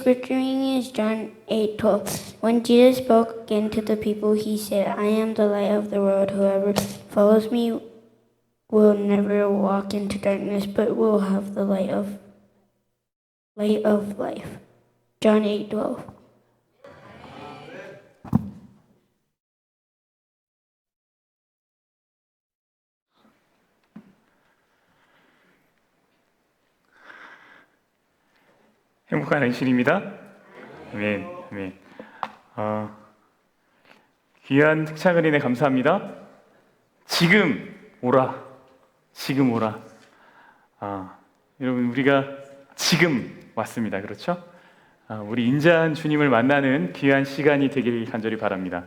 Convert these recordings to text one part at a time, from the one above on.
scripture reading is John 8:12. When Jesus spoke again to the people, he said, I am the light of the world. Whoever follows me will never walk into darkness, but will have the light of life. John 8:12. 행복한 안식일입니다. 아멘. 아멘. 귀한 특창을 인해 감사합니다. 지금 오라. 지금 오라. 여러분, 우리가 지금 왔습니다. 그렇죠? 우리 인자한 주님을 만나는 귀한 시간이 되길 간절히 바랍니다.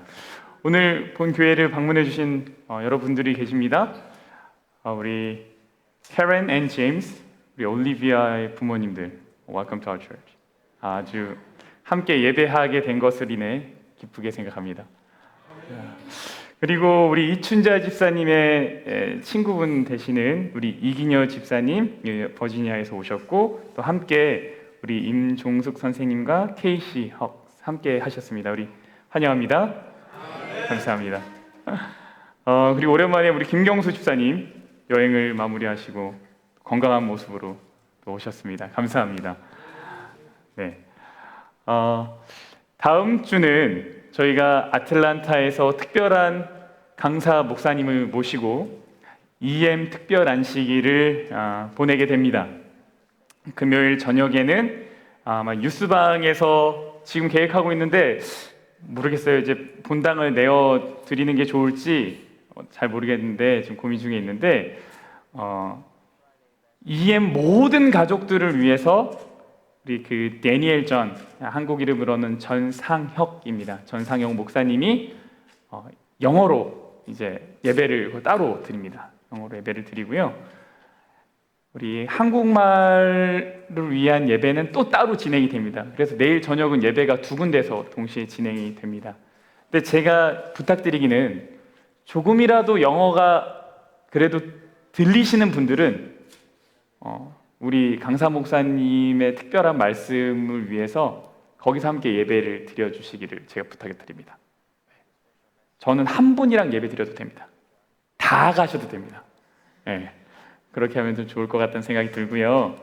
오늘 본 교회를 방문해 주신 여러분들이 계십니다. 우리 캐런 앤 제임스, 우리 올리비아의 부모님들, Welcome to our church. 아주 함께 예배하게 된 것을 인해 기쁘게 생각합니다. 그리고 우리 이춘자 집사님의 친구분 되시는 우리 이기녀 집사님, 버지니아에서 오셨고, 또 함께 우리 임종숙 선생님과 케이시 함께 하셨습니다. 우리 환영합니다. 감사합니다. 그리고 오랜만에 우리 김경수 집사님 여행을 마무리하시고 건강한 모습으로 또 오셨습니다. 감사합니다. 네. 다음 주는 저희가 아틀란타에서 특별한 강사 목사님을 모시고 EM 특별 안식일을 보내게 됩니다. 금요일 저녁에는 아마 뉴스방에서 지금 계획하고 있는데 모르겠어요. 이제 본당을 내어 드리는 게 좋을지 잘 모르겠는데 지금 고민 중에 있는데 EM 모든 가족들을 위해서 우리 그 데니엘 전, 한국 이름으로는 전상혁입니다. 전상혁 목사님이 영어로 이제 예배를 따로 드립니다. 영어로 예배를 드리고요. 우리 한국말을 위한 예배는 또 따로 진행이 됩니다. 그래서 내일 저녁은 예배가 두 군데서 동시에 진행이 됩니다. 근데 제가 부탁드리기는 조금이라도 영어가 그래도 들리시는 분들은 우리 강사 목사님의 특별한 말씀을 위해서 거기서 함께 예배를 드려주시기를 제가 부탁드립니다. 저는 한 분이랑 예배 드려도 됩니다. 다 가셔도 됩니다. 네. 그렇게 하면 좀 좋을 것 같다는 생각이 들고요.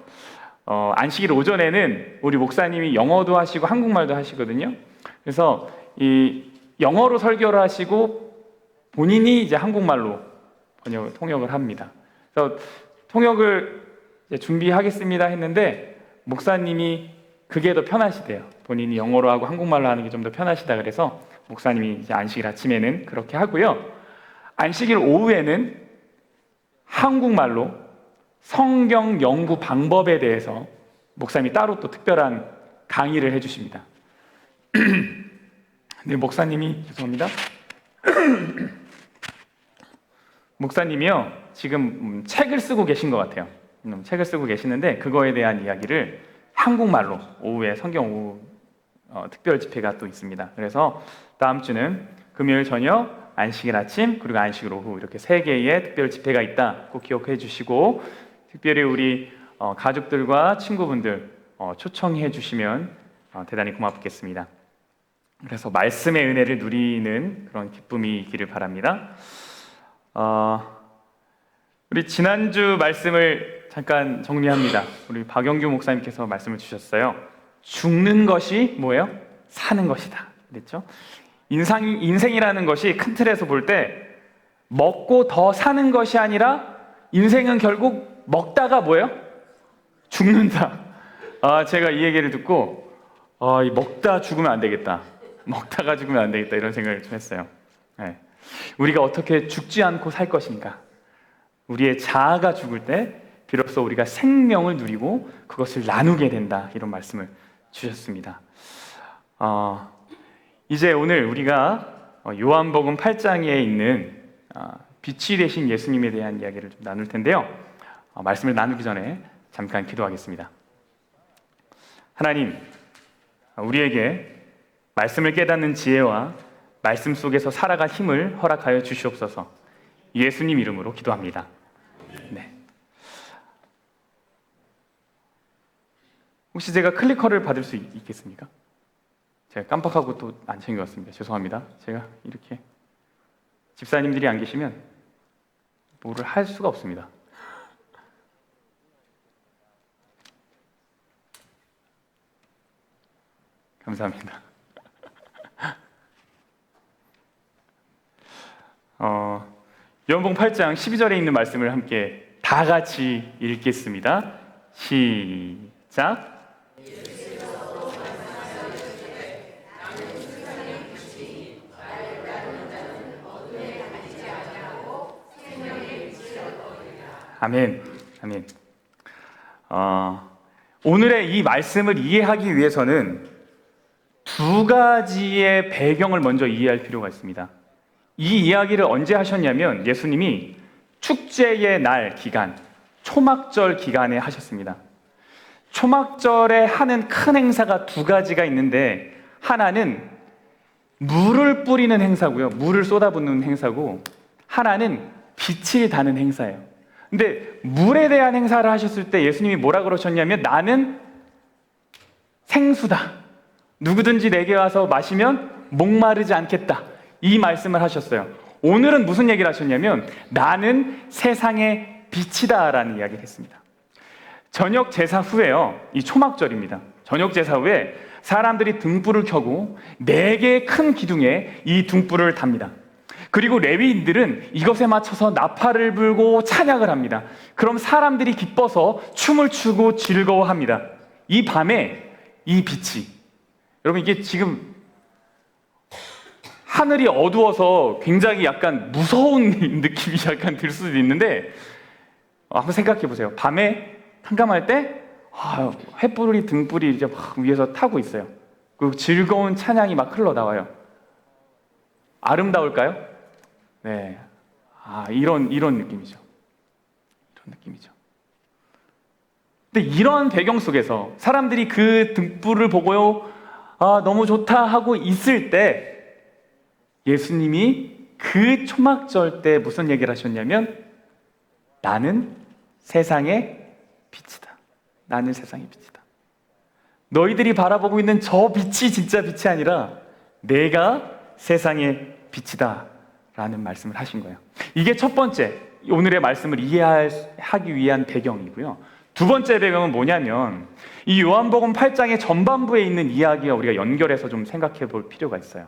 안식일 오전에는 우리 목사님이 영어도 하시고 한국말도 하시거든요. 그래서 이 영어로 설교를 하시고 본인이 이제 한국말로 통역을 합니다. 그래서 통역을 준비하겠습니다 했는데 목사님이 그게 더 편하시대요. 본인이 영어로 하고 한국말로 하는 게 좀 더 편하시다 그래서 목사님이 이제 안식일 아침에는 그렇게 하고요. 안식일 오후에는 한국말로 성경 연구 방법에 대해서 목사님이 따로 또 특별한 강의를 해주십니다. 네, 목사님이 죄송합니다. 목사님이요 지금 책을 쓰고 계신 것 같아요. 책을 쓰고 계시는데 그거에 대한 이야기를 한국말로 오후에 성경 오후 특별 집회가 또 있습니다. 그래서 다음 주는 금요일 저녁, 안식일 아침, 그리고 안식일 오후 이렇게 세 개의 특별 집회가 있다. 꼭 기억해 주시고 특별히 우리 가족들과 친구분들 초청해 주시면 대단히 고맙겠습니다. 그래서 말씀의 은혜를 누리는 그런 기쁨이 있기를 바랍니다. 우리 지난주 말씀을 잠깐 정리합니다. 우리 박영규 목사님께서 말씀을 주셨어요. 죽는 것이 뭐예요? 사는 것이다. 그랬죠? 인생이라는 것이 큰 틀에서 볼 때 먹고 더 사는 것이 아니라 인생은 결국 먹다가 뭐예요? 죽는다. 제가 이 얘기를 듣고 먹다 죽으면 안 되겠다. 먹다가 죽으면 안 되겠다. 이런 생각을 좀 했어요. 네. 우리가 어떻게 죽지 않고 살 것인가? 우리의 자아가 죽을 때 비로소 우리가 생명을 누리고 그것을 나누게 된다. 이런 말씀을 주셨습니다. 이제 오늘 우리가 요한복음 8장에 있는 빛이 되신 예수님에 대한 이야기를 좀 나눌 텐데요. 말씀을 나누기 전에 잠깐 기도하겠습니다. 하나님, 우리에게 말씀을 깨닫는 지혜와 말씀 속에서 살아갈 힘을 허락하여 주시옵소서. 예수님 이름으로 기도합니다. 네. 혹시 제가 클리커를 받을 수 있겠습니까? 제가 깜빡하고 또 안 챙겨왔습니다. 죄송합니다. 제가 이렇게 집사님들이 안 계시면 뭐를 할 수가 없습니다. 감사합니다. 요한복음 8장 12절에 있는 말씀을 함께 다 같이 읽겠습니다. 시작. 아멘. 아멘. 오늘의 이 말씀을 이해하기 위해서는 두 가지의 배경을 먼저 이해할 필요가 있습니다. 이 이야기를 언제 하셨냐면 예수님이 축제의 날 기간, 초막절 기간에 하셨습니다. 초막절에 하는 큰 행사가 두 가지가 있는데 하나는 물을 뿌리는 행사고요. 물을 쏟아붓는 행사고 하나는 빛을 다는 행사예요. 근데 물에 대한 행사를 하셨을 때 예수님이 뭐라 그러셨냐면 나는 생수다. 누구든지 내게 와서 마시면 목마르지 않겠다. 이 말씀을 하셨어요. 오늘은 무슨 얘기를 하셨냐면 나는 세상의 빛이다 라는 이야기를 했습니다. 저녁 제사 후에요. 이 초막절입니다. 저녁 제사 후에 사람들이 등불을 켜고 4개의 큰 기둥에 이 등불을 답니다. 그리고 레위인들은 이것에 맞춰서 나팔을 불고 찬양을 합니다. 그럼 사람들이 기뻐서 춤을 추고 즐거워합니다. 이 밤에 이 빛이, 여러분 이게 지금 하늘이 어두워서 굉장히 약간 무서운 느낌이 약간 들 수도 있는데 한번 생각해 보세요. 밤에 깜깜할 때 횃불이 등불이 이제 막 위에서 타고 있어요. 그 즐거운 찬양이 막 흘러나와요. 아름다울까요? 네, 이런 느낌이죠. 이런 느낌이죠. 근데 이런 배경 속에서 사람들이 그 등불을 보고요, 너무 좋다 하고 있을 때 예수님이 그 초막절 때 무슨 얘기를 하셨냐면 나는 세상의 빛이다. 나는 세상의 빛이다. 너희들이 바라보고 있는 저 빛이 진짜 빛이 아니라 내가 세상의 빛이다 라는 말씀을 하신 거예요. 이게 첫 번째 오늘의 말씀을 이해하기 위한 배경이고요. 두 번째 배경은 뭐냐면 이 요한복음 8장의 전반부에 있는 이야기와 우리가 연결해서 좀 생각해 볼 필요가 있어요.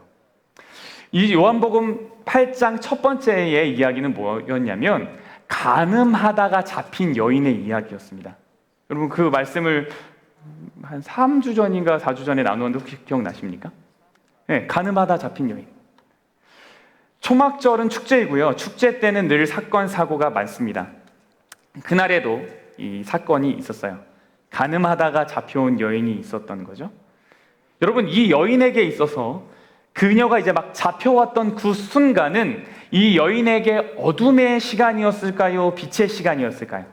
이 요한복음 8장 첫 번째의 이야기는 뭐였냐면 간음하다가 잡힌 여인의 이야기였습니다. 여러분 그 말씀을 한 3주 전인가 4주 전에 나누었는데 혹시 기억나십니까? 네, 간음하다 잡힌 여인. 초막절은 축제이고요. 축제 때는 늘 사건 사고가 많습니다. 그날에도 이 사건이 있었어요. 간음하다가 잡혀온 여인이 있었던 거죠. 여러분 이 여인에게 있어서 그녀가 이제 막 잡혀왔던 그 순간은 이 여인에게 어둠의 시간이었을까요? 빛의 시간이었을까요?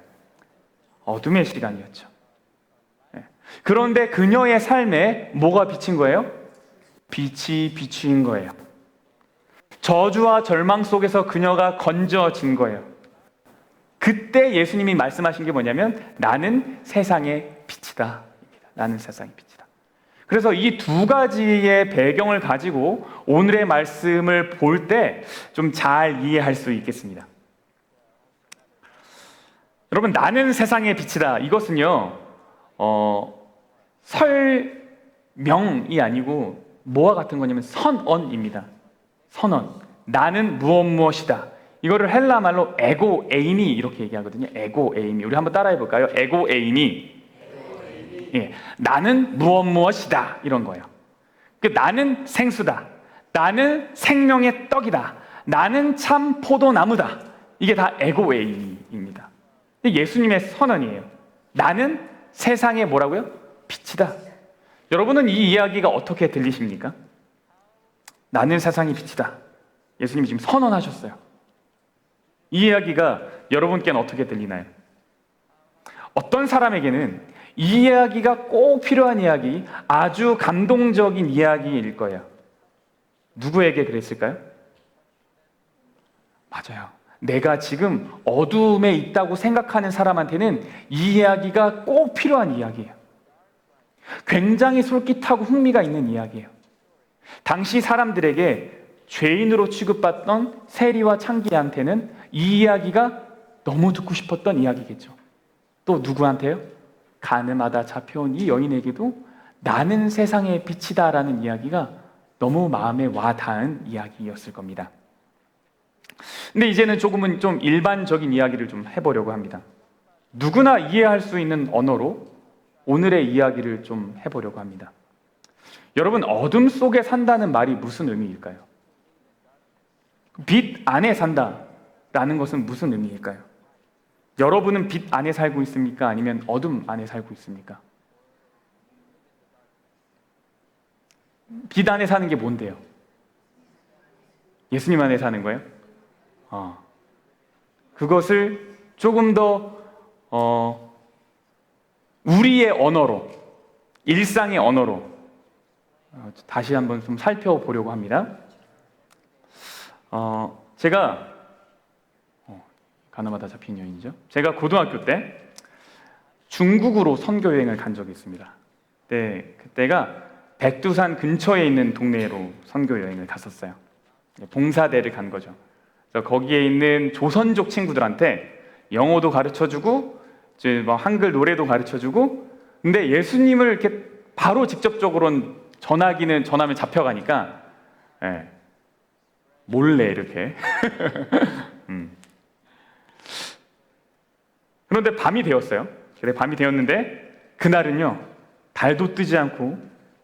어둠의 시간이었죠. 그런데 그녀의 삶에 뭐가 비친 거예요? 빛이 비추인 거예요. 저주와 절망 속에서 그녀가 건져진 거예요. 그때 예수님이 말씀하신 게 뭐냐면 나는 세상의 빛이다. 나는 세상의 빛이다. 그래서 이 두 가지의 배경을 가지고 오늘의 말씀을 볼 때 좀 잘 이해할 수 있겠습니다. 여러분 나는 세상의 빛이다. 이것은요 설명이 아니고 뭐와 같은 거냐면 선언입니다. 선언. 나는 무엇이다. 이거를 헬라 말로 에고에이미 이렇게 얘기하거든요. 에고에이미. 우리 한번 따라해 볼까요? 에고에이미. 예, 나는 무엇이다 이런 거예요. 나는 생수다. 나는 생명의 떡이다. 나는 참 포도나무다. 이게 다 에고에이미입니다. 예수님의 선언이에요. 나는 세상의 뭐라고요? 빛이다. 여러분은 이 이야기가 어떻게 들리십니까? 나는 세상의 빛이다. 예수님이 지금 선언하셨어요. 이 이야기가 여러분께는 어떻게 들리나요? 어떤 사람에게는 이 이야기가 꼭 필요한 이야기, 아주 감동적인 이야기일 거예요. 누구에게 그랬을까요? 맞아요. 내가 지금 어둠에 있다고 생각하는 사람한테는 이 이야기가 꼭 필요한 이야기예요. 굉장히 솔깃하고 흥미가 있는 이야기예요. 당시 사람들에게 죄인으로 취급받던 세리와 창기한테는 이 이야기가 너무 듣고 싶었던 이야기겠죠. 또 누구한테요? 가늠하다 잡혀온 이 여인에게도 나는 세상의 빛이다라는 이야기가 너무 마음에 와 닿은 이야기였을 겁니다. 근데 이제는 조금은 좀 일반적인 이야기를 좀 해보려고 합니다. 누구나 이해할 수 있는 언어로 오늘의 이야기를 좀 해보려고 합니다. 여러분, 어둠 속에 산다는 말이 무슨 의미일까요? 빛 안에 산다라는 것은 무슨 의미일까요? 여러분은 빛 안에 살고 있습니까? 아니면 어둠 안에 살고 있습니까? 빛 안에 사는 게 뭔데요? 예수님 안에 사는 거예요? 그것을 조금 더 우리의 언어로, 일상의 언어로 다시 한번 좀 살펴보려고 합니다. 제가 가늠하다 잡힌 여인이죠. 제가 고등학교 때 중국으로 선교 여행을 간 적이 있습니다. 네, 그때가 백두산 근처에 있는 동네로 선교 여행을 갔었어요. 봉사대를 간 거죠. 그래서 거기에 있는 조선족 친구들한테 영어도 가르쳐주고 이제 뭐 한글 노래도 가르쳐주고, 근데 예수님을 이렇게 바로 직접적으로는 전하면 잡혀가니까 몰래 이렇게 그런데 밤이 되었어요. 그래, 밤이 되었는데 그날은요, 달도 뜨지 않고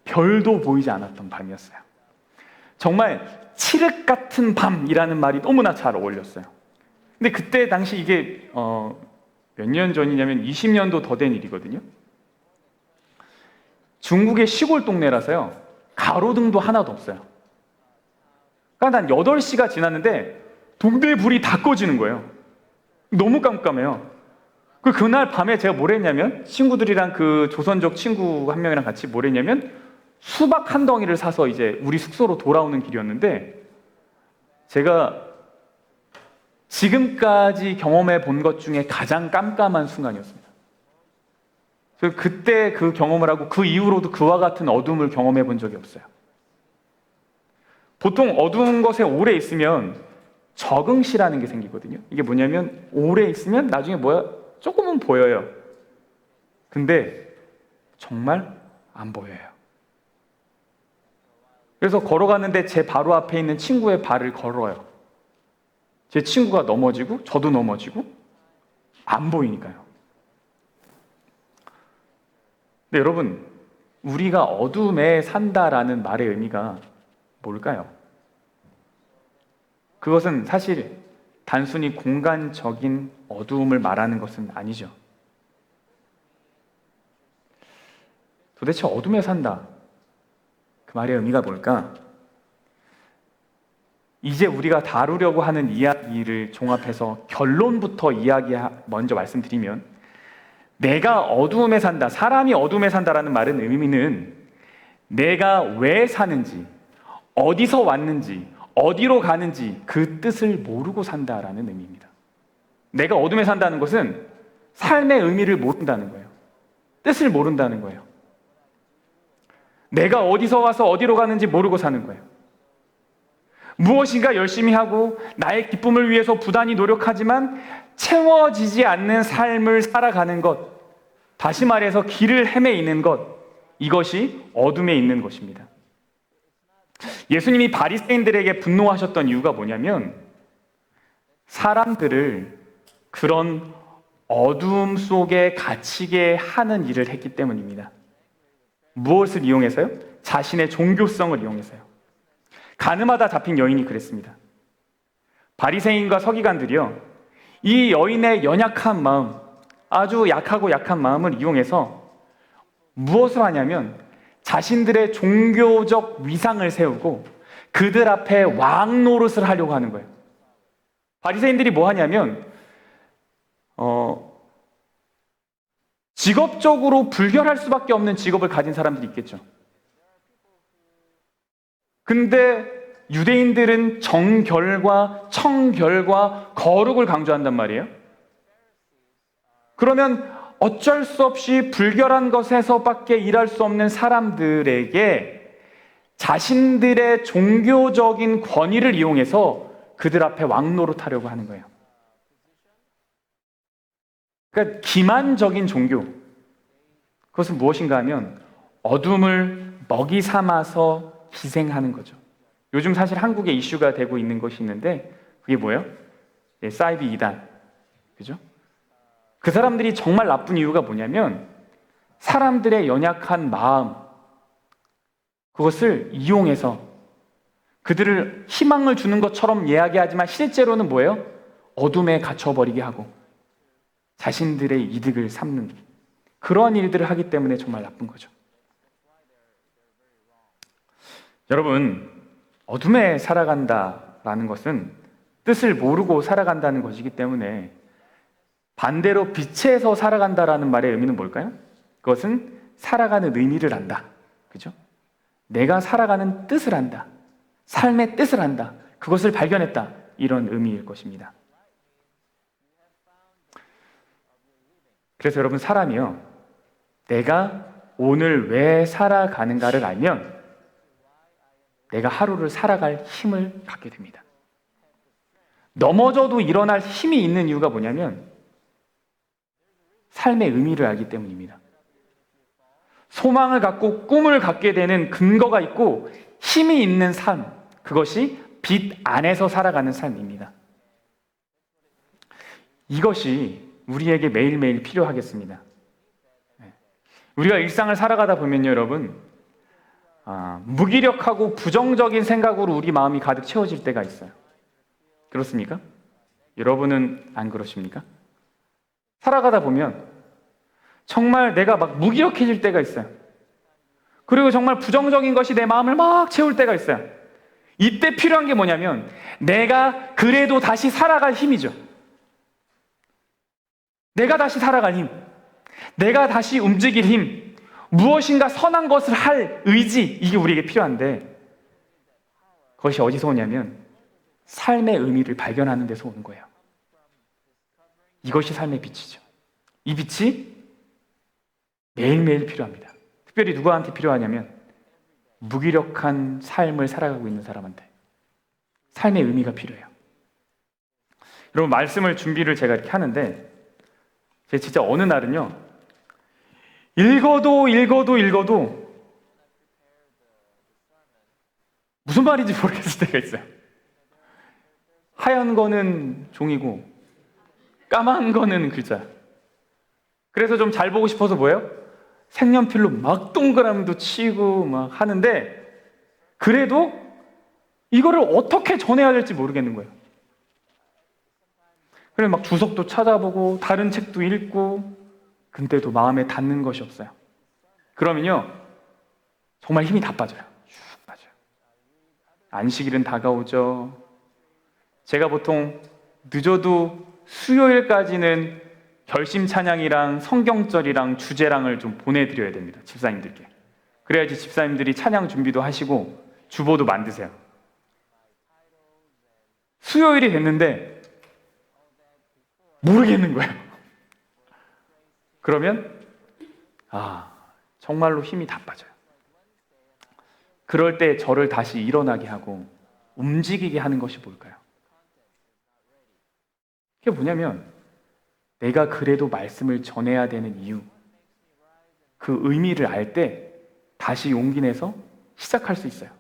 별도 보이지 않았던 밤이었어요. 정말 칠흑 같은 밤이라는 말이 너무나 잘 어울렸어요. 근데 그때 당시 이게 몇 년 전이냐면 20년도 더 된 일이거든요. 중국의 시골 동네라서요, 가로등도 하나도 없어요. 그러니까 한 8시가 지났는데 동네 불이 다 꺼지는 거예요. 너무 깜깜해요. 그날 밤에 제가 뭘 했냐면, 친구들이랑 그 조선족 친구 한 명이랑 같이 뭘 했냐면, 수박 한 덩이를 사서 이제 우리 숙소로 돌아오는 길이었는데, 제가 지금까지 경험해 본 것 중에 가장 깜깜한 순간이었습니다. 그래서 그때 그 경험을 하고 그 이후로도 그와 같은 어둠을 경험해 본 적이 없어요. 보통 어두운 것에 오래 있으면 적응시라는 게 생기거든요. 이게 뭐냐면, 오래 있으면 나중에 조금은 보여요. 근데 정말 안 보여요. 그래서 걸어가는데 제 바로 앞에 있는 친구의 발을 걸어요. 제 친구가 넘어지고 저도 넘어지고 안 보이니까요. 근데 여러분, 우리가 어둠에 산다라는 말의 의미가 뭘까요? 그것은 사실 단순히 공간적인 어두움을 말하는 것은 아니죠. 도대체 어둠에 산다, 그 말의 의미가 뭘까? 이제 우리가 다루려고 하는 이야기를 종합해서 결론부터 먼저 말씀드리면, 내가 어두움에 산다, 사람이 어두움에 산다라는 말은 의미는 내가 왜 사는지, 어디서 왔는지, 어디로 가는지 그 뜻을 모르고 산다라는 의미입니다. 내가 어둠에 산다는 것은 삶의 의미를 모른다는 거예요. 뜻을 모른다는 거예요. 내가 어디서 와서 어디로 가는지 모르고 사는 거예요. 무엇인가 열심히 하고 나의 기쁨을 위해서 부단히 노력하지만 채워지지 않는 삶을 살아가는 것, 다시 말해서 길을 헤매이는 것, 이것이 어둠에 있는 것입니다. 예수님이 바리새인들에게 분노하셨던 이유가 뭐냐면, 사람들을 그런 어두움 속에 갇히게 하는 일을 했기 때문입니다. 무엇을 이용해서요? 자신의 종교성을 이용해서요. 가늠하다 잡힌 여인이 그랬습니다. 바리새인과 서기관들이요, 이 여인의 연약한 마음, 아주 약하고 약한 마음을 이용해서 무엇을 하냐면, 자신들의 종교적 위상을 세우고 그들 앞에 왕 노릇을 하려고 하는 거예요. 바리새인들이 뭐 하냐면, 직업적으로 불결할 수밖에 없는 직업을 가진 사람들이 있겠죠. 근데 유대인들은 정결과 청결과 거룩을 강조한단 말이에요. 그러면 어쩔 수 없이 불결한 것에서밖에 일할 수 없는 사람들에게 자신들의 종교적인 권위를 이용해서 그들 앞에 왕노릇하려고 하는 거예요. 그러니까 기만적인 종교, 그것은 무엇인가 하면 어둠을 먹이 삼아서 희생하는 거죠. 요즘 사실 한국에 이슈가 되고 있는 것이 있는데 그게 뭐예요? 사이비 이단, 그죠? 그 사람들이 정말 나쁜 이유가 뭐냐면 사람들의 연약한 마음, 그것을 이용해서 그들을 희망을 주는 것처럼 이야기하지만 실제로는 뭐예요? 어둠에 갇혀버리게 하고 자신들의 이득을 삼는 그러한 일들을 하기 때문에 정말 나쁜 거죠. 여러분, 어둠에 살아간다라는 것은 뜻을 모르고 살아간다는 것이기 때문에 반대로 빛에서 살아간다라는 말의 의미는 뭘까요? 그것은 살아가는 의미를 안다. 그죠? 내가 살아가는 뜻을 안다. 삶의 뜻을 안다. 그것을 발견했다. 이런 의미일 것입니다. 그래서 여러분, 사람이요, 내가 오늘 왜 살아가는가를 알면 내가 하루를 살아갈 힘을 갖게 됩니다. 넘어져도 일어날 힘이 있는 이유가 뭐냐면 삶의 의미를 알기 때문입니다. 소망을 갖고 꿈을 갖게 되는 근거가 있고 힘이 있는 삶, 그것이 빛 안에서 살아가는 삶입니다. 이것이 우리에게 매일매일 필요하겠습니다. 우리가 일상을 살아가다 보면요, 여러분, 무기력하고 부정적인 생각으로 우리 마음이 가득 채워질 때가 있어요. 그렇습니까? 여러분은 안 그러십니까? 살아가다 보면 정말 내가 막 무기력해질 때가 있어요. 그리고 정말 부정적인 것이 내 마음을 막 채울 때가 있어요. 이때 필요한 게 뭐냐면 내가 그래도 다시 살아갈 힘이죠. 내가 다시 살아갈 힘, 내가 다시 움직일 힘, 무엇인가 선한 것을 할 의지, 이게 우리에게 필요한데 그것이 어디서 오냐면 삶의 의미를 발견하는 데서 오는 거예요. 이것이 삶의 빛이죠. 이 빛이 매일매일 필요합니다. 특별히 누구한테 필요하냐면 무기력한 삶을 살아가고 있는 사람한테 삶의 의미가 필요해요. 여러분, 말씀을 준비를 제가 이렇게 하는데 제가 진짜 어느 날은요, 읽어도 무슨 말인지 모르겠을 때가 있어요. 하얀 거는 종이고 까만 거는 글자. 그래서 좀 잘 보고 싶어서 뭐예요? 색연필로 막 동그라미도 치고 막 하는데 그래도 이거를 어떻게 전해야 될지 모르겠는 거예요. 그래서 막 주석도 찾아보고 다른 책도 읽고 근데도 마음에 닿는 것이 없어요. 그러면요, 정말 힘이 다 빠져요. 쭉 빠져요. 안식일은 다가오죠. 제가 보통 늦어도 수요일까지는 결심 찬양이랑 성경절이랑 주제랑을 좀 보내드려야 됩니다. 집사님들께. 그래야지 집사님들이 찬양 준비도 하시고 주보도 만드세요. 수요일이 됐는데 모르겠는 거예요. 그러면 정말로 힘이 다 빠져요. 그럴 때 저를 다시 일어나게 하고 움직이게 하는 것이 뭘까요? 그게 뭐냐면 내가 그래도 말씀을 전해야 되는 이유, 그 의미를 알 때 다시 용기 내서 시작할 수 있어요.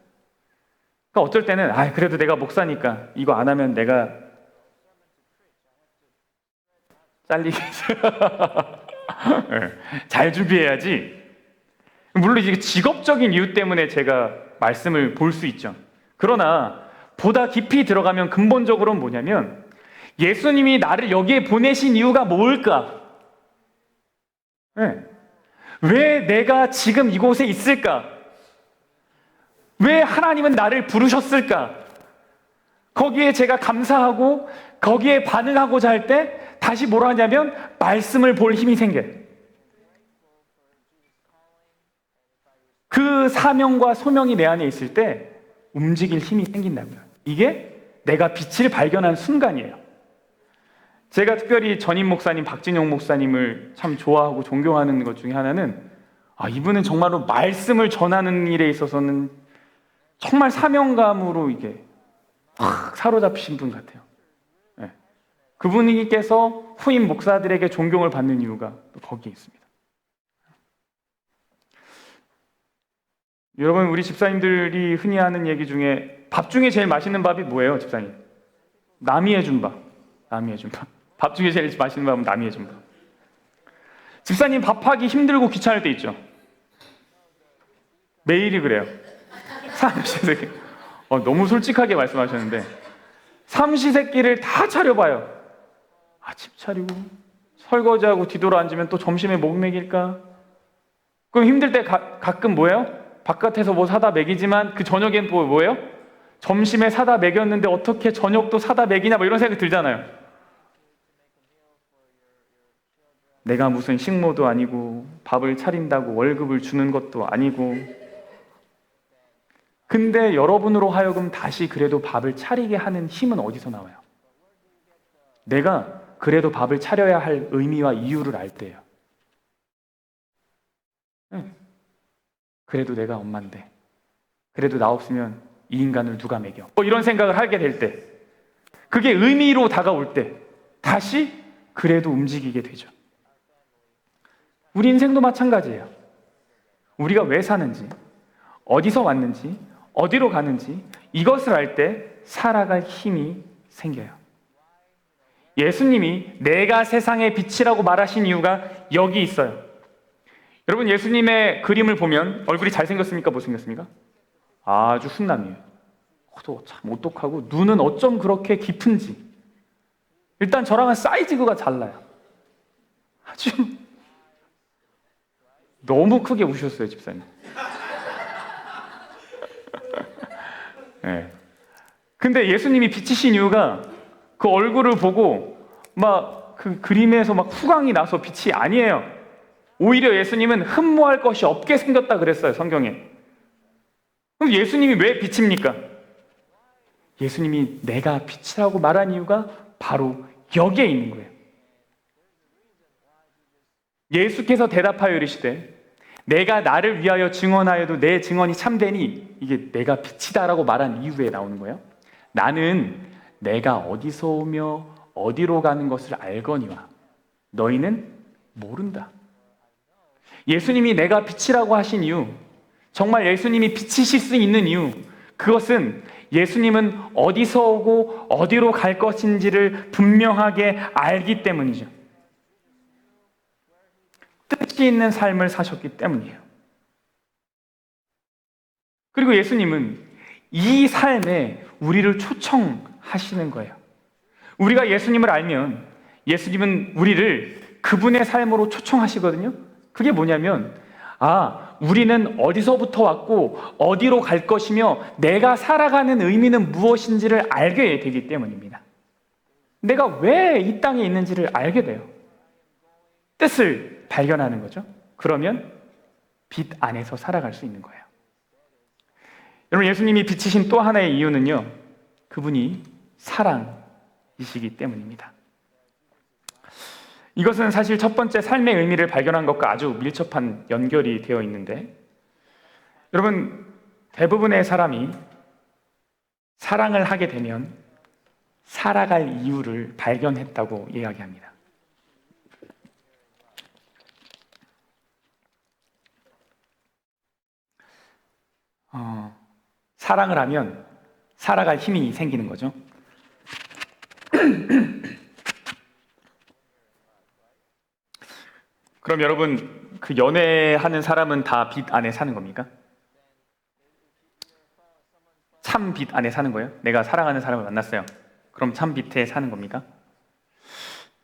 그러니까 어쩔 때는 그래도 내가 목사니까 이거 안 하면 내가 잘리겠어. 잘 준비해야지. 물론 이게 직업적인 이유 때문에 제가 말씀을 볼 수 있죠. 그러나 보다 깊이 들어가면 근본적으로는 뭐냐면 예수님이 나를 여기에 보내신 이유가 뭘까? 왜 내가 지금 이곳에 있을까? 왜 하나님은 나를 부르셨을까? 거기에 제가 감사하고 거기에 반응하고자 할 때 다시 뭐라 하냐면 말씀을 볼 힘이 생겨요. 그 사명과 소명이 내 안에 있을 때 움직일 힘이 생긴다고요. 이게 내가 빛을 발견한 순간이에요. 제가 특별히 전임 목사님 박진영 목사님을 참 좋아하고 존경하는 것 중에 하나는 이분은 정말로 말씀을 전하는 일에 있어서는 정말 사명감으로 이게 확 사로잡히신 분 같아요. 네. 그분께서 후임 목사들에게 존경을 받는 이유가 또 거기에 있습니다. 여러분, 우리 집사님들이 흔히 하는 얘기 중에 밥 중에 제일 맛있는 밥이 뭐예요, 집사님? 남이 해준 밥. 남이 해준 밥. 밥 중에 제일 맛있는 밥은 남이 해준 밥. 집사님 밥하기 힘들고 귀찮을 때 있죠? 매일이 그래요. 삼시세끼. 너무 솔직하게 말씀하셨는데 삼시세끼를 다 차려봐요. 아침 차리고 설거지하고 뒤돌아 앉으면 또 점심에 뭐 먹일까? 그럼 힘들 때 가끔 뭐예요? 바깥에서 뭐 사다 먹이지만 그 저녁엔 또 뭐예요? 점심에 사다 먹였는데 어떻게 저녁도 사다 먹이냐 뭐 이런 생각이 들잖아요. 내가 무슨 식모도 아니고 밥을 차린다고 월급을 주는 것도 아니고, 근데 여러분으로 하여금 다시 그래도 밥을 차리게 하는 힘은 어디서 나와요? 내가 그래도 밥을 차려야 할 의미와 이유를 알 때예요. 그래도 내가 엄마인데, 그래도 나 없으면 이 인간을 누가 먹여? 이런 생각을 하게 될 때, 그게 의미로 다가올 때 다시 그래도 움직이게 되죠. 우리 인생도 마찬가지예요. 우리가 왜 사는지, 어디서 왔는지, 어디로 가는지 이것을 알 때 살아갈 힘이 생겨요. 예수님이 내가 세상의 빛이라고 말하신 이유가 여기 있어요. 여러분, 예수님의 그림을 보면 얼굴이 잘생겼습니까? 못생겼습니까? 아주 훈남이에요. 코도 참 오똑하고 눈은 어쩜 그렇게 깊은지. 일단 저랑은 사이즈가 달라요. 아주 너무 크게 우셨어요, 집사님. 네. 근데 예수님이 빛이신 이유가 그 얼굴을 보고 막 그 그림에서 막 후광이 나서 빛이 아니에요. 오히려 예수님은 흠모할 것이 없게 생겼다 그랬어요, 성경에. 그럼 예수님이 왜 빛입니까? 예수님이 내가 빛이라고 말한 이유가 바로 여기에 있는 거예요. 예수께서 대답하여 이르시되 내가 나를 위하여 증언하여도 내 증언이 참되니, 이게 내가 빛이다라고 말한 이유에 나오는 거예요. 나는 내가 어디서 오며 어디로 가는 것을 알거니와 너희는 모른다. 예수님이 내가 빛이라고 하신 이유, 정말 예수님이 빛이실 수 있는 이유, 그것은 예수님은 어디서 오고 어디로 갈 것인지를 분명하게 알기 때문이죠. 뜻이 있는 삶을 사셨기 때문이에요. 그리고 예수님은 이 삶에 우리를 초청하시는 거예요. 우리가 예수님을 알면 예수님은 우리를 그분의 삶으로 초청하시거든요. 그게 뭐냐면, 우리는 어디서부터 왔고 어디로 갈 것이며 내가 살아가는 의미는 무엇인지를 알게 되기 때문입니다. 내가 왜 이 땅에 있는지를 알게 돼요. 뜻을 발견하는 거죠. 그러면 빛 안에서 살아갈 수 있는 거예요. 여러분, 예수님이 빛이신 또 하나의 이유는요, 그분이 사랑이시기 때문입니다. 이것은 사실 첫 번째 삶의 의미를 발견한 것과 아주 밀접한 연결이 되어 있는데, 여러분, 대부분의 사람이 사랑을 하게 되면 살아갈 이유를 발견했다고 이야기합니다. 사랑을 하면 살아갈 힘이 생기는 거죠. 그럼 여러분, 그 연애하는 사람은 다 빛 안에 사는 겁니까? 참 빛 안에 사는 거예요? 내가 사랑하는 사람을 만났어요. 그럼 참 빛에 사는 겁니까?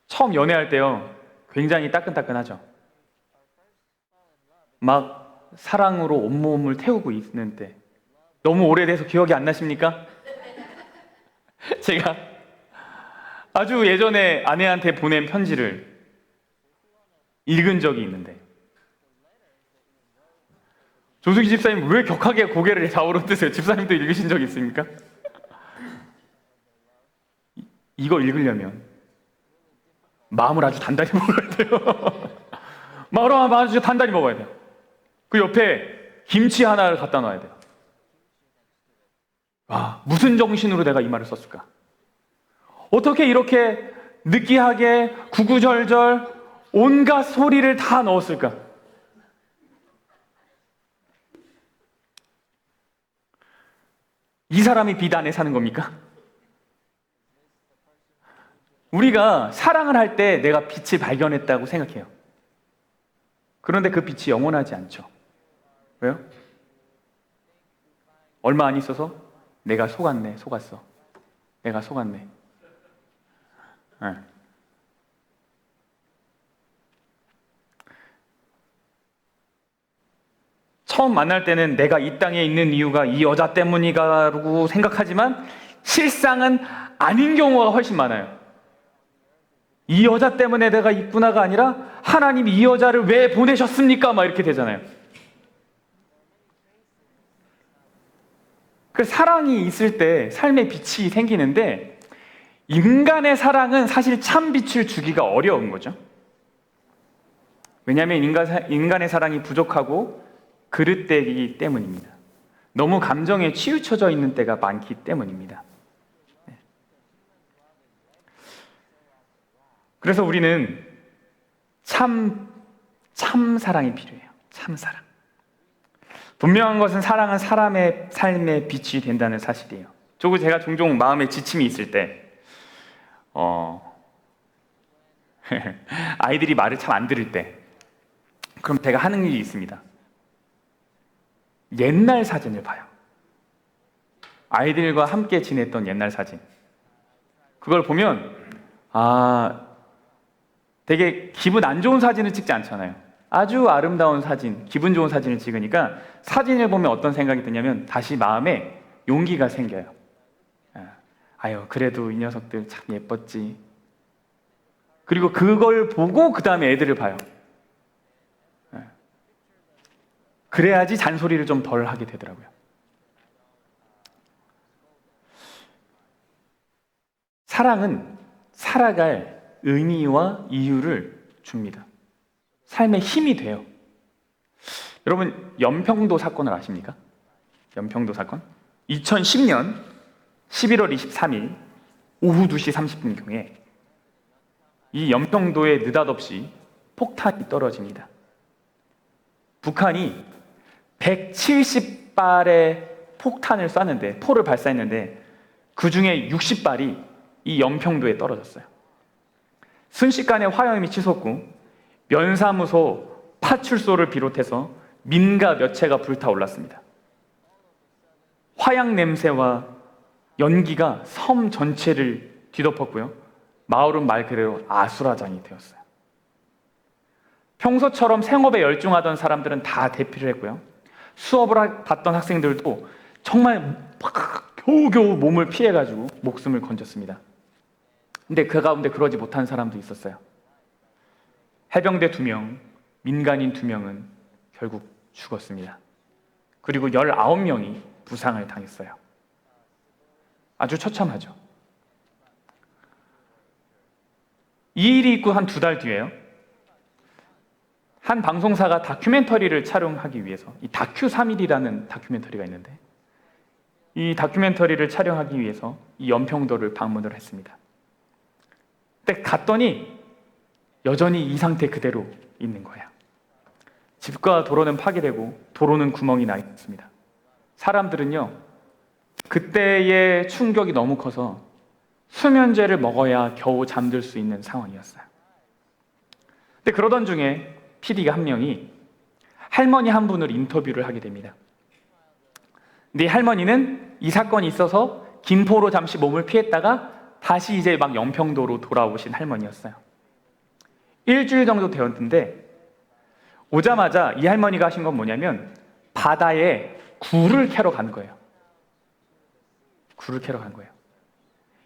처음 연애할 때요, 굉장히 따끈따끈하죠. 막 사랑으로 온몸을 태우고 있는 때, 너무 오래돼서 기억이 안 나십니까? 제가 아주 예전에 아내한테 보낸 편지를 읽은 적이 있는데, 조수기 집사님 왜 격하게 고개를 좌우로 뜨세요? 집사님도 읽으신 적 있습니까? 이거 읽으려면 마음을 아주 단단히 먹어야 돼요. 마음을 아주 단단히 먹어야 돼요. 그 옆에 김치 하나를 갖다 놔야 돼요. 무슨 정신으로 내가 이 말을 썼을까? 어떻게 이렇게 느끼하게 구구절절 온갖 소리를 다 넣었을까? 이 사람이 빛 안에 사는 겁니까? 우리가 사랑을 할 때 내가 빛을 발견했다고 생각해요. 그런데 그 빛이 영원하지 않죠. 왜요? 얼마 안 있어서 내가 속았어. 내가 속았네. 네. 처음 만날 때는 내가 이 땅에 있는 이유가 이 여자 때문이라고 생각하지만 실상은 아닌 경우가 훨씬 많아요. 이 여자 때문에 내가 있구나가 아니라 하나님이 이 여자를 왜 보내셨습니까? 막 이렇게 되잖아요. 그 사랑이 있을 때 삶의 빛이 생기는데 인간의 사랑은 사실 참 빛을 주기가 어려운 거죠. 왜냐하면 인간의 사랑이 부족하고 그릇되기 때문입니다. 너무 감정에 치우쳐져 있는 때가 많기 때문입니다. 그래서 우리는 참 사랑이 필요해요. 참 사랑. 분명한 것은 사랑은 사람의 삶의 빛이 된다는 사실이에요. 제가 종종 마음에 지침이 있을 때, 아이들이 말을 참 안 들을 때, 그럼 제가 하는 일이 있습니다. 옛날 사진을 봐요. 아이들과 함께 지냈던 옛날 사진. 그걸 보면, 되게 기분 안 좋은 사진을 찍지 않잖아요. 아주 아름다운 사진, 기분 좋은 사진을 찍으니까 사진을 보면 어떤 생각이 드냐면 다시 마음에 용기가 생겨요. 그래도 이 녀석들 참 예뻤지. 그리고 그걸 보고 그 다음에 애들을 봐요. 그래야지 잔소리를 좀 덜 하게 되더라고요. 사랑은 살아갈 의미와 이유를 줍니다. 삶의 힘이 돼요. 여러분, 연평도 사건을 아십니까? 연평도 사건? 2010년 11월 23일 오후 2시 30분경에 이 연평도에 느닷없이 폭탄이 떨어집니다. 북한이 170발의 폭탄을 쐈는데, 포를 발사했는데 그 중에 60발이 이 연평도에 떨어졌어요. 순식간에 화염이 치솟고 면사무소, 파출소를 비롯해서 민가 몇 채가 불타올랐습니다. 화약 냄새와 연기가 섬 전체를 뒤덮었고요. 마을은 말 그대로 아수라장이 되었어요. 평소처럼 생업에 열중하던 사람들은 다 대피를 했고요. 수업을 받던 학생들도 정말 겨우겨우 몸을 피해가지고 목숨을 건졌습니다. 근데 그 가운데 그러지 못한 사람도 있었어요. 해병대 2명, 민간인 2명은 결국 죽었습니다. 그리고 19명이 부상을 당했어요. 아주 처참하죠. 이 일이 있고 한 2달 뒤에요. 한 방송사가 다큐멘터리를 촬영하기 위해서, 이 다큐3일이라는 다큐멘터리가 있는데, 이 다큐멘터리를 촬영하기 위해서 이 연평도를 방문을 했습니다. 근데 갔더니 여전히 이 상태 그대로 있는 거예요. 집과 도로는 파괴되고 도로는 구멍이 나 있습니다. 사람들은요, 그때의 충격이 너무 커서 수면제를 먹어야 겨우 잠들 수 있는 상황이었어요. 근데 그러던 중에 PD가 한 명이 할머니 한 분을 인터뷰를 하게 됩니다. 근데 이 할머니는 이 사건이 있어서 김포로 잠시 몸을 피했다가 다시 이제 막 연평도로 돌아오신 할머니였어요. 일주일 정도 되었는데 오자마자 이 할머니가 하신 건 뭐냐면 바다에 굴을 캐러 가는 거예요. 굴을 캐러 간 거예요.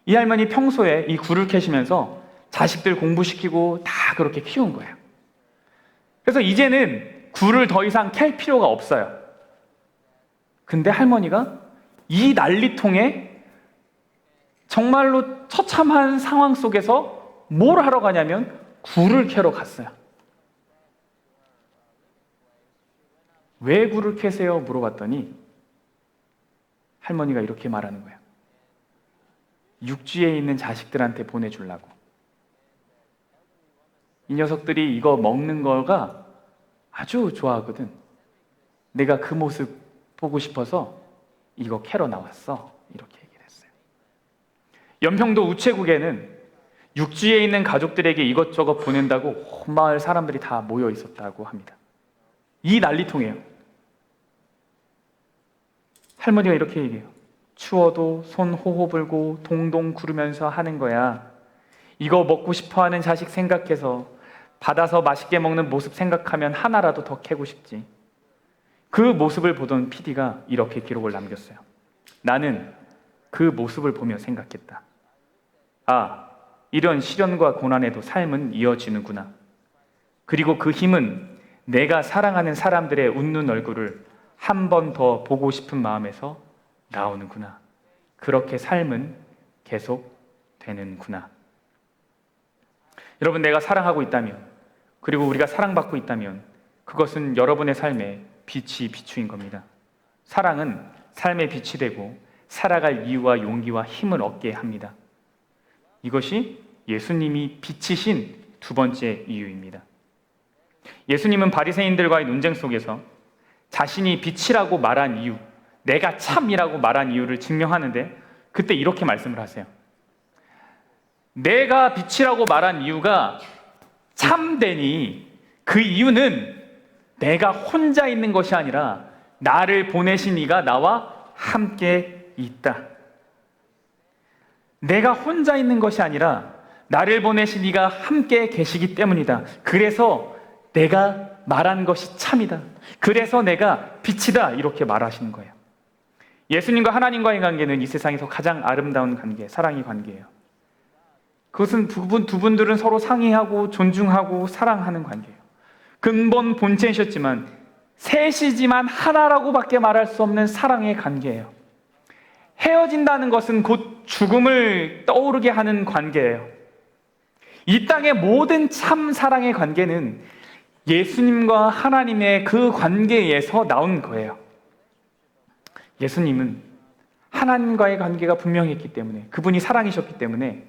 이 할머니 평소에 이 굴을 캐시면서 자식들 공부시키고 다 그렇게 키운 거예요. 그래서 이제는 굴을 더 이상 캘 필요가 없어요. 근데 할머니가 이 난리통에 정말로 처참한 상황 속에서 뭘 하러 가냐면 굴을 캐러 갔어요. 왜 굴을 캐세요? 물어봤더니 할머니가 이렇게 말하는 거예요. 육지에 있는 자식들한테 보내주려고. 이 녀석들이 이거 먹는 거가 아주 좋아하거든. 내가 그 모습 보고 싶어서 이거 캐러 나왔어. 이렇게 얘기를 했어요. 연평도 우체국에는 육지에 있는 가족들에게 이것저것 보낸다고 온 마을 사람들이 다 모여 있었다고 합니다. 이 난리통이에요. 할머니가 이렇게 얘기해요. 추워도 손 호호 불고 동동 구르면서 하는 거야. 이거 먹고 싶어하는 자식 생각해서 받아서 맛있게 먹는 모습 생각하면 하나라도 더 캐고 싶지. 그 모습을 보던 PD가 이렇게 기록을 남겼어요. 나는 그 모습을 보며 생각했다. 아, 이런 시련과 고난에도 삶은 이어지는구나. 그리고 그 힘은 내가 사랑하는 사람들의 웃는 얼굴을 한 번 더 보고 싶은 마음에서 나오는구나. 그렇게 삶은 계속 되는구나. 여러분, 내가 사랑하고 있다면, 그리고 우리가 사랑받고 있다면 그것은 여러분의 삶에 빛이 비추인 겁니다. 사랑은 삶의 빛이 되고 살아갈 이유와 용기와 힘을 얻게 합니다. 이것이 예수님이 빛이신 두 번째 이유입니다. 예수님은 바리새인들과의 논쟁 속에서 자신이 빛이라고 말한 이유, 내가 참이라고 말한 이유를 증명하는데 그때 이렇게 말씀을 하세요. 내가 빛이라고 말한 이유가 참되니 그 이유는 내가 혼자 있는 것이 아니라 나를 보내신 이가 나와 함께 있다. 내가 혼자 있는 것이 아니라 나를 보내신 이가 함께 계시기 때문이다. 그래서 내가 말한 것이 참이다. 그래서 내가 빛이다. 이렇게 말하시는 거예요. 예수님과 하나님과의 관계는 이 세상에서 가장 아름다운 관계, 사랑의 관계예요. 그것은 두 분들은 서로 상의하고 존중하고 사랑하는 관계예요. 근본 본체이셨지만 셋이지만 하나라고밖에 말할 수 없는 사랑의 관계예요. 헤어진다는 것은 곧 죽음을 떠오르게 하는 관계예요. 이 땅의 모든 참 사랑의 관계는 예수님과 하나님의 그 관계에서 나온 거예요. 예수님은 하나님과의 관계가 분명했기 때문에, 그분이 사랑이셨기 때문에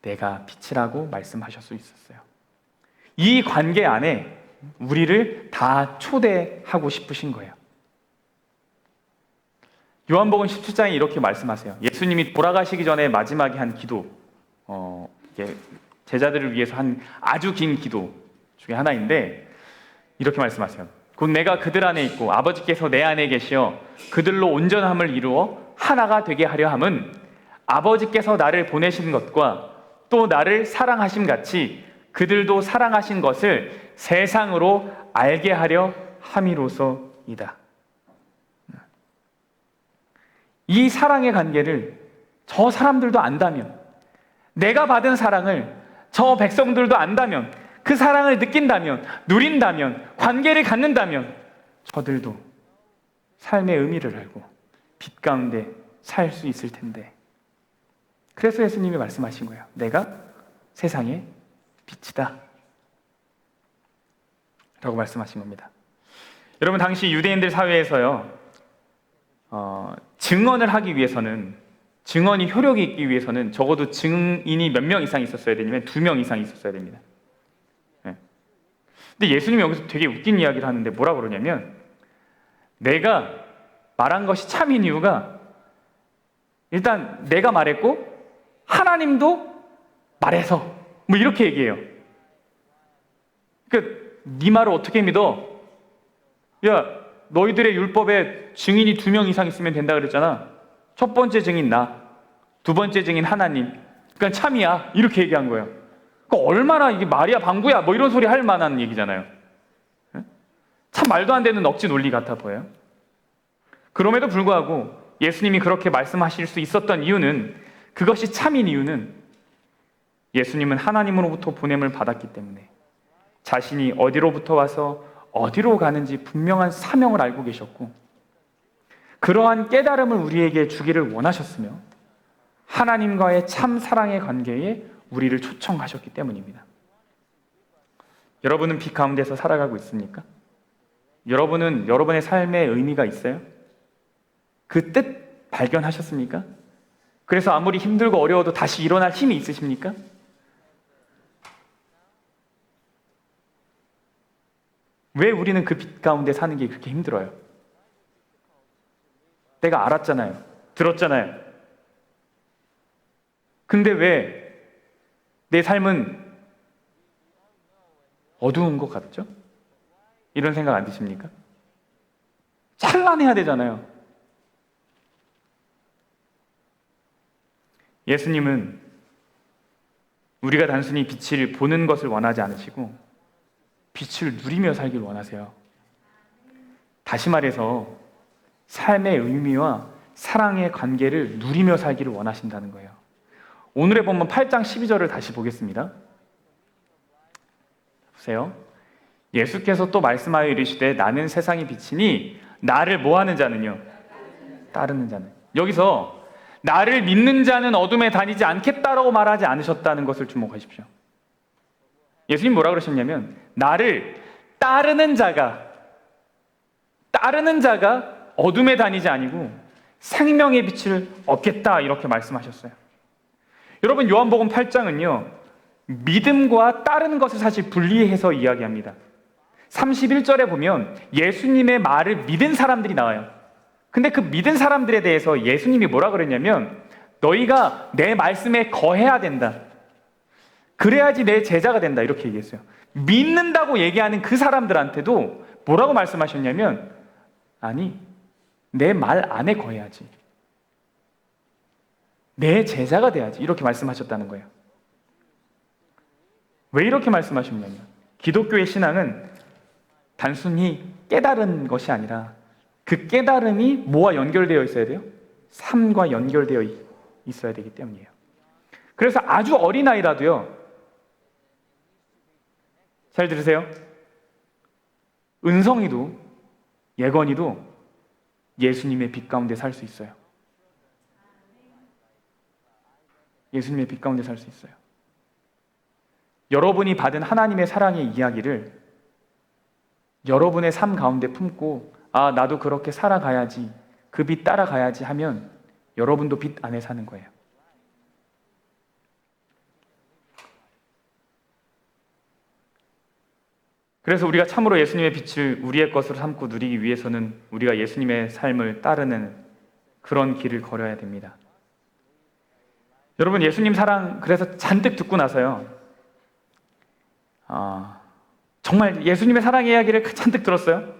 내가 빛이라고 말씀하실 수 있었어요. 이 관계 안에 우리를 다 초대하고 싶으신 거예요. 요한복음 17장에 이렇게 말씀하세요. 예수님이 돌아가시기 전에 마지막에 한 기도, 제자들을 위해서 한 아주 긴 기도 중에 하나인데 이렇게 말씀하세요. 곧 내가 그들 안에 있고 아버지께서 내 안에 계시어 그들로 온전함을 이루어 하나가 되게 하려 함은 아버지께서 나를 보내신 것과 또 나를 사랑하심 같이 그들도 사랑하신 것을 세상으로 알게 하려 함이로소이다. 이 사랑의 관계를 저 사람들도 안다면, 내가 받은 사랑을 저 백성들도 안다면, 그 사랑을 느낀다면, 누린다면, 관계를 갖는다면 저들도 삶의 의미를 알고 빛 가운데 살 수 있을 텐데, 그래서 예수님이 말씀하신 거예요. 내가 세상의 빛이다 라고 말씀하신 겁니다. 여러분, 당시 유대인들 사회에서요, 증언을 하기 위해서는, 증언이 효력이 있기 위해서는 적어도 증인이 몇 명 이상 있었어야 되냐면 2명 이상 있었어야 됩니다. 근데 예수님이 여기서 되게 웃긴 이야기를 하는데 뭐라 그러냐면, 내가 말한 것이 참인 이유가 일단 내가 말했고 하나님도 말해서, 뭐 이렇게 얘기해요. 그러니까 네 말을 어떻게 믿어? 야, 너희들의 율법에 증인이 2명 이상 있으면 된다 그랬잖아. 첫 번째 증인 나, 두 번째 증인 하나님, 그러니까 참이야, 이렇게 얘기한 거예요. 그러니까 얼마나 이게 말이야 방구야 뭐 이런 소리 할 만한 얘기잖아요. 참 말도 안 되는 억지 논리 같아 보여요. 그럼에도 불구하고 예수님이 그렇게 말씀하실 수 있었던 이유는, 그것이 참인 이유는 예수님은 하나님으로부터 보냄을 받았기 때문에 자신이 어디로부터 와서 어디로 가는지 분명한 사명을 알고 계셨고, 그러한 깨달음을 우리에게 주기를 원하셨으며 하나님과의 참 사랑의 관계에 우리를 초청하셨기 때문입니다. 여러분은 빛 가운데서 살아가고 있습니까? 여러분은 여러분의 삶의 의미가 있어요? 그 뜻 발견하셨습니까? 그래서 아무리 힘들고 어려워도 다시 일어날 힘이 있으십니까? 왜 우리는 그 빛 가운데 사는 게 그렇게 힘들어요? 내가 알았잖아요. 들었잖아요. 근데 왜 내 삶은 어두운 것 같죠? 이런 생각 안 드십니까? 찬란해야 되잖아요. 예수님은 우리가 단순히 빛을 보는 것을 원하지 않으시고 빛을 누리며 살기를 원하세요. 다시 말해서 삶의 의미와 사랑의 관계를 누리며 살기를 원하신다는 거예요. 오늘의 본문 8장 12절을 다시 보겠습니다. 보세요. 예수께서 또 말씀하여 이르시되 나는 세상의 빛이니 나를 뭐하는 자는요? 따르는 자는. 여기서 나를 믿는 자는 어둠에 다니지 않겠다라고 말하지 않으셨다는 것을 주목하십시오. 예수님 뭐라 그러셨냐면 나를 따르는 자가 어둠에 다니지 아니고 생명의 빛을 얻겠다 이렇게 말씀하셨어요. 여러분 요한복음 8장은요 믿음과 따르는 것을 사실 분리해서 이야기합니다. 31절에 보면 예수님의 말을 믿은 사람들이 나와요. 근데 그 믿은 사람들에 대해서 예수님이 뭐라 그랬냐면 너희가 내 말씀에 거해야 된다. 그래야지 내 제자가 된다 이렇게 얘기했어요. 믿는다고 얘기하는 그 사람들한테도 뭐라고 말씀하셨냐면 아니 내 말 안에 거해야지. 내 제자가 돼야지 이렇게 말씀하셨다는 거예요. 왜 이렇게 말씀하셨냐면 기독교의 신앙은 단순히 깨달은 것이 아니라 그 깨달음이 뭐와 연결되어 있어야 돼요? 삶과 연결되어 있어야 되기 때문이에요. 그래서 아주 어린아이라도요 잘 들으세요. 은성이도 예건이도 예수님의 빛 가운데 살 수 있어요. 예수님의 빛 가운데 살 수 있어요. 여러분이 받은 하나님의 사랑의 이야기를 여러분의 삶 가운데 품고 아 나도 그렇게 살아가야지 그 빛 따라가야지 하면 여러분도 빛 안에 사는 거예요. 그래서 우리가 참으로 예수님의 빛을 우리의 것으로 삼고 누리기 위해서는 우리가 예수님의 삶을 따르는 그런 길을 걸어야 됩니다. 여러분 예수님 사랑 그래서 잔뜩 듣고 나서요 정말 예수님의 사랑 이야기를 잔뜩 들었어요.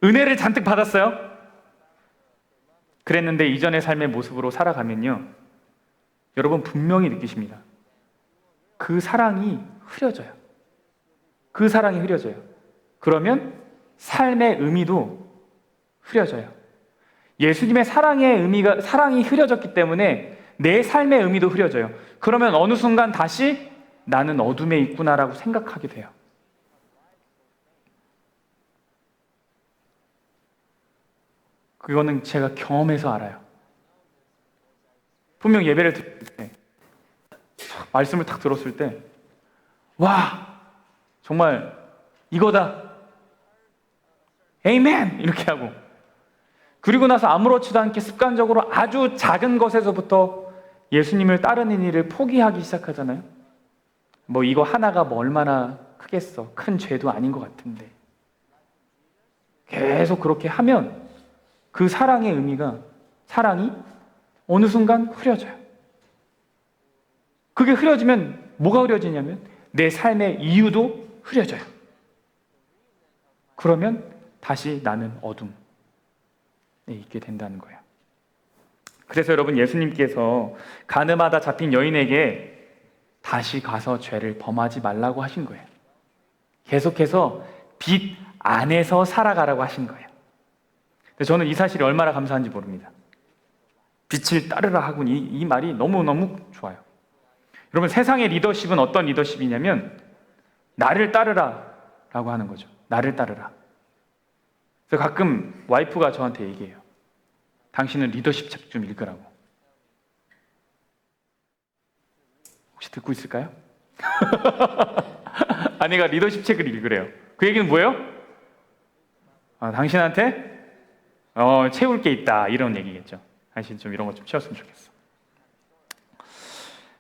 은혜를 잔뜩 받았어요. 그랬는데 이전의 삶의 모습으로 살아가면요 여러분 분명히 느끼십니다. 그 사랑이 흐려져요. 그 사랑이 흐려져요. 그러면 삶의 의미도 흐려져요. 예수님의 사랑이 흐려졌기 때문에 내 삶의 의미도 흐려져요. 그러면 어느 순간 다시 나는 어둠에 있구나라고 생각하게 돼요. 그거는 제가 경험해서 알아요. 분명 예배를 드릴 때 말씀을 딱 들었을 때 와 정말 이거다 에이멘 이렇게 하고 그리고 나서 아무렇지도 않게 습관적으로 아주 작은 것에서부터 예수님을 따르는 일을 포기하기 시작하잖아요. 뭐 이거 하나가 뭐 얼마나 크겠어. 큰 죄도 아닌 것 같은데. 계속 그렇게 하면 그 사랑의 의미가 사랑이 어느 순간 흐려져요. 그게 흐려지면 뭐가 흐려지냐면 내 삶의 이유도 흐려져요. 그러면 다시 나는 어둠에 있게 된다는 거예요. 그래서 여러분 예수님께서 간음하다 잡힌 여인에게 다시 가서 죄를 범하지 말라고 하신 거예요. 계속해서 빛 안에서 살아가라고 하신 거예요. 저는 이 사실이 얼마나 감사한지 모릅니다. 빛을 따르라 하군 이 말이 너무너무 좋아요. 여러분 세상의 리더십은 어떤 리더십이냐면 나를 따르라 라고 하는 거죠. 나를 따르라. 그래서 가끔 와이프가 저한테 얘기해요. 당신은 리더십 책 좀 읽으라고. 혹시 듣고 있을까요? 아내가 리더십 책을 읽으래요. 그 얘기는 뭐예요? 당신한테 채울 게 있다, 이런 얘기겠죠. 당신 좀 이런 것 좀 채웠으면 좋겠어.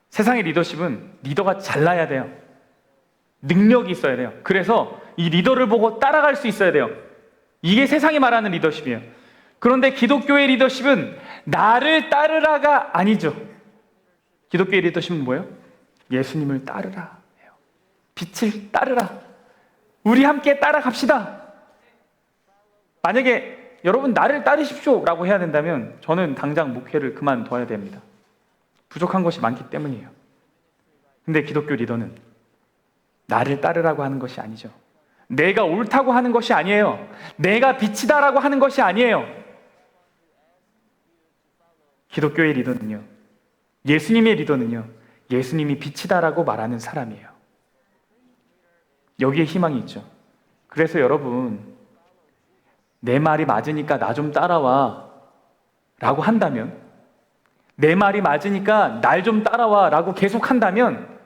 세상의 리더십은 리더가 잘나야 돼요. 능력이 있어야 돼요. 그래서 이 리더를 보고 따라갈 수 있어야 돼요. 이게 세상이 말하는 리더십이에요. 그런데 기독교의 리더십은 나를 따르라가 아니죠. 기독교의 리더십은 뭐예요? 예수님을 따르라 해요. 빛을 따르라. 우리 함께 따라갑시다. 만약에 여러분 나를 따르십시오 라고 해야 된다면 저는 당장 목회를 그만둬야 됩니다. 부족한 것이 많기 때문이에요. 근데 기독교 리더는 나를 따르라고 하는 것이 아니죠. 내가 옳다고 하는 것이 아니에요. 내가 빛이다라고 하는 것이 아니에요. 기독교의 리더는요, 예수님의 리더는요, 예수님이 빛이다라고 말하는 사람이에요. 여기에 희망이 있죠. 그래서 여러분, 내 말이 맞으니까 나 좀 따라와 라고 한다면, 내 말이 맞으니까 날 좀 따라와 라고 계속 한다면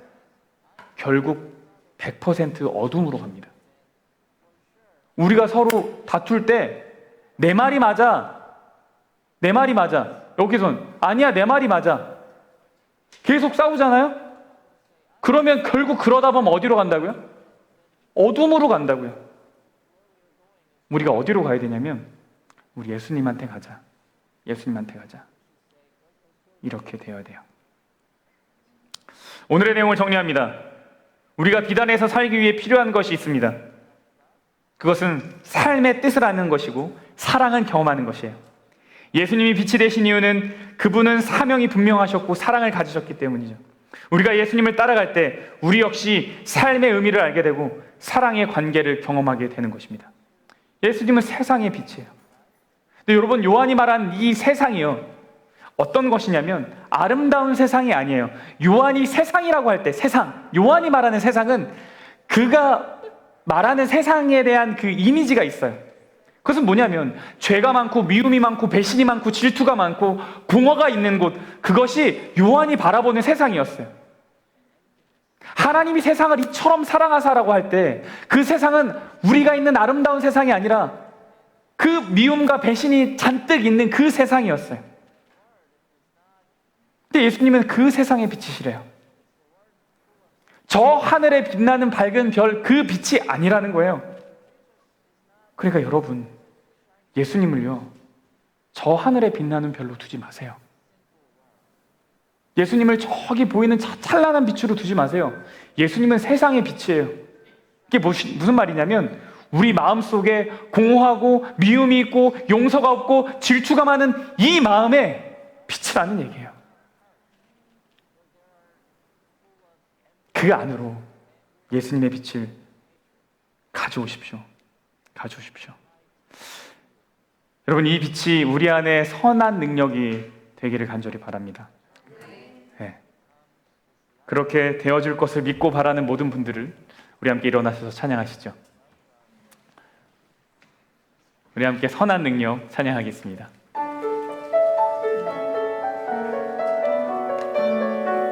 결국 100% 어둠으로 갑니다. 우리가 서로 다툴 때 내 말이 맞아, 내 말이 맞아, 여기선 아니야 내 말이 맞아, 계속 싸우잖아요? 그러면 결국 그러다 보면 어디로 간다고요? 어둠으로 간다고요. 우리가 어디로 가야 되냐면 우리 예수님한테 가자, 예수님한테 가자, 이렇게 되어야 돼요. 오늘의 내용을 정리합니다. 우리가 비단에서 살기 위해 필요한 것이 있습니다. 그것은 삶의 뜻을 아는 것이고 사랑을 경험하는 것이에요. 예수님이 빛이 되신 이유는 그분은 사명이 분명하셨고 사랑을 가지셨기 때문이죠. 우리가 예수님을 따라갈 때 우리 역시 삶의 의미를 알게 되고 사랑의 관계를 경험하게 되는 것입니다. 예수님은 세상의 빛이에요. 근데 여러분, 요한이 말한 이 세상이요, 어떤 것이냐면 아름다운 세상이 아니에요. 요한이 세상이라고 할 때, 세상, 요한이 말하는 세상은 그가 말하는 세상에 대한 그 이미지가 있어요. 그것은 뭐냐면 죄가 많고 미움이 많고 배신이 많고 질투가 많고 공허가 있는 곳, 그것이 요한이 바라보는 세상이었어요. 하나님이 세상을 이처럼 사랑하사라고 할 때 그 세상은 우리가 있는 아름다운 세상이 아니라 그 미움과 배신이 잔뜩 있는 그 세상이었어요. 근데 예수님은 그 세상의 빛이시래요. 저 하늘에 빛나는 밝은 별, 그 빛이 아니라는 거예요. 그러니까 여러분, 예수님을요, 저 하늘에 빛나는 별로 두지 마세요. 예수님을 저기 보이는 찬란한 빛으로 두지 마세요. 예수님은 세상의 빛이에요. 이게 무슨 말이냐면 우리 마음속에 공허하고 미움이 있고 용서가 없고 질투가 많은 이 마음에 빛이라는 얘기예요. 그 안으로 예수님의 빛을 가져오십시오. 가져오십시오. 여러분, 이 빛이 우리 안에 선한 능력이 되기를 간절히 바랍니다. 네. 그렇게 되어줄 것을 믿고 바라는 모든 분들을 우리 함께 일어나셔서 찬양하시죠. 우리 함께 선한 능력 찬양하겠습니다.